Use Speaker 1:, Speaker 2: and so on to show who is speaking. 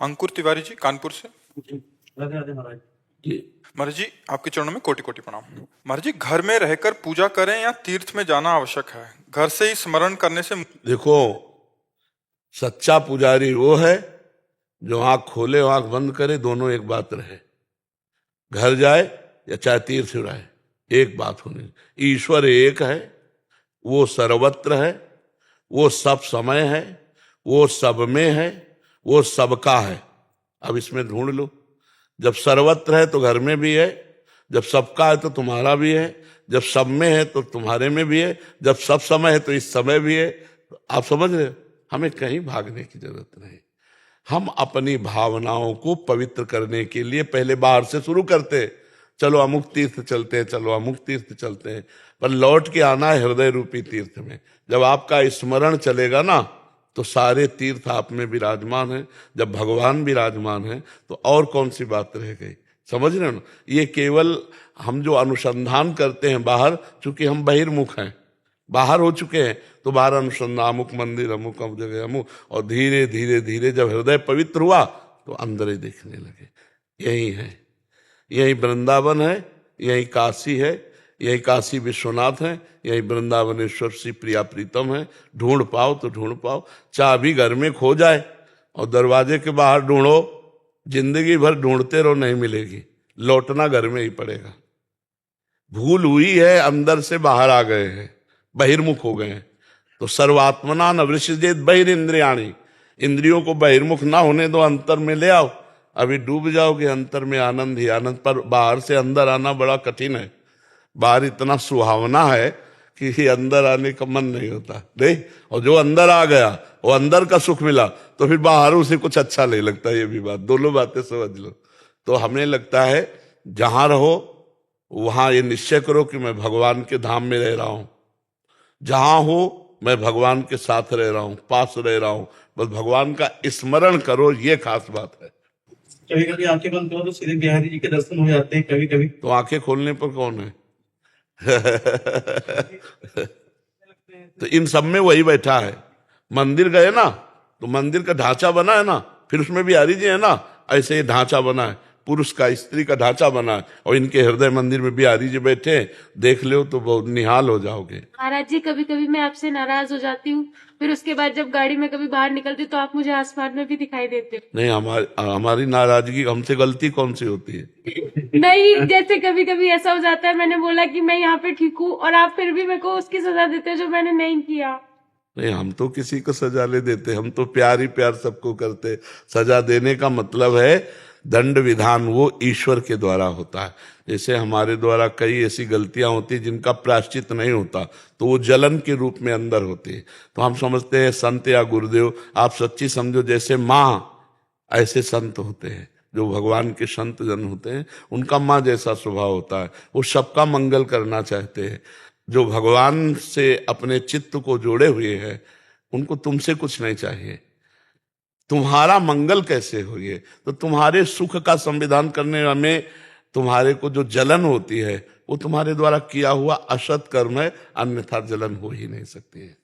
Speaker 1: अंकुर तिवारी जी, कानपुर से।
Speaker 2: राधे राधे महाराज जी।
Speaker 1: महाराज जी, आपके चरणों में कोटि कोटि प्रणाम। महाराज जी, घर में रहकर पूजा करें या तीर्थ में जाना आवश्यक है? घर से ही स्मरण करने से।
Speaker 3: देखो, सच्चा पुजारी वो है जो आंख खोले आंख बंद करे दोनों एक बात रहे। घर जाए या चाहे तीर्थ जाए, एक बात होनी। ईश्वर एक है, वो सर्वत्र है, वो सब समय है, वो सब में है, वो सबका है। अब इसमें ढूंढ लो। जब सर्वत्र है तो घर में भी है, जब सबका है तो तुम्हारा भी है, जब सब में है तो तुम्हारे में भी है, जब सब समय है तो इस समय भी है। आप समझ रहे हो? हमें कहीं भागने की जरूरत नहीं। हम अपनी भावनाओं को पवित्र करने के लिए पहले बाहर से शुरू करते हैं। चलो अमुक तीर्थ चलते हैं, चलो अमुक तीर्थ चलते हैं, पर लौट के आना है हृदय रूपी तीर्थ में। जब आपका स्मरण चलेगा ना तो सारे तीर्थ आप में विराजमान है। जब भगवान विराजमान है तो और कौन सी बात रह गई? समझ रहे हो ना? ये केवल हम जो अनुसंधान करते हैं बाहर, चूंकि हम बहिर्मुख हैं, बाहर हो चुके हैं, तो बाहर अनुसंधान अमुक मंदिर अमुक जगह अमुक, और धीरे धीरे धीरे जब हृदय पवित्र हुआ तो अंदर ही दिखने लगे। यही है, यही वृंदावन है, यही काशी है, यही काशी विश्वनाथ है, यही वृंदावनेश्वर श्री प्रिया प्रीतम है। ढूंढ पाओ तो ढूंढ पाओ। चाबी घर में खो जाए और दरवाजे के बाहर ढूंढो, जिंदगी भर ढूंढते रहो, नहीं मिलेगी। लौटना घर में ही पड़ेगा। भूल हुई है, अंदर से बाहर आ गए हैं, बहिर्मुख हो गए हैं। तो सर्वात्मना न वृषिजेत बहिरिंद्रियाणि, इंद्रियों को बहिर्मुख ना होने दो, अंतर में ले आओ। अभी डूब जाओगे अंतर में, आनंद ही आनंद। पर बाहर से अंदर आना बड़ा कठिन है। बाहर इतना सुहावना है कि अंदर आने का मन नहीं होता, नहीं। और जो अंदर आ गया वो अंदर का सुख मिला तो फिर बाहर उसे कुछ अच्छा नहीं लगता। ये भी बात, दोनों बातें समझ लो। तो हमें लगता है जहां रहो वहां ये निश्चय करो कि मैं भगवान के धाम में रह रहा हूं। जहां हो मैं भगवान के साथ रह रहा हूं, पास रह रहा हूं। बस भगवान का स्मरण करो, ये खास बात है।
Speaker 2: कभी कभी आंखें बंद करो तो सीधे बिहारी जी के दर्शन हो जाते हैं कभी कभी।
Speaker 3: तो आंखें खोलने पर कौन है? तो इन सब में वही बैठा है। मंदिर गए ना तो मंदिर का ढांचा बना है ना, फिर उसमें बिहारी जी है ना, ऐसे ही ढांचा बना है, पुरुष का स्त्री का ढांचा बना है। और इनके हृदय मंदिर में बिहारी जी बैठे हैं, देख लो तो बहुत निहाल हो जाओगे।
Speaker 4: महाराज जी, कभी कभी मैं आपसे नाराज हो जाती हूँ, फिर उसके बाद जब गाड़ी में कभी बाहर निकलती हूँ तो आप मुझे आसमान में भी दिखाई देते हो।
Speaker 3: नहीं, हमारी नाराजगी, हमसे गलती कौन सी होती है?
Speaker 4: नहीं, जैसे कभी कभी ऐसा हो जाता है, मैंने बोला कि मैं यहाँ पे ठीक हूँ और आप फिर भी मेरे को उसकी सजा देते हो जो मैंने नहीं किया।
Speaker 3: नहीं, हम तो किसी को सजा ले देते, हम तो प्यार ही प्यार सबको करते। सजा देने का मतलब है दंड विधान वो ईश्वर के द्वारा होता है। जैसे हमारे द्वारा कई ऐसी गलतियां होती जिनका प्रायश्चित नहीं होता, तो वो जलन के रूप में अंदर होती है। तो हम समझते हैं संत या गुरुदेव, आप सच्ची समझो जैसे माँ, ऐसे संत होते हैं जो भगवान के संत जन होते हैं, उनका माँ जैसा स्वभाव होता है। वो सबका मंगल करना चाहते हैं। जो भगवान से अपने चित्त को जोड़े हुए हैं उनको तुमसे कुछ नहीं चाहिए। तुम्हारा मंगल कैसे हो, ये तो तुम्हारे सुख का संविधान करने में तुम्हारे को जो जलन होती है वो तुम्हारे द्वारा किया हुआ असत कर्म है, अन्यथा जलन हो ही नहीं सकती है।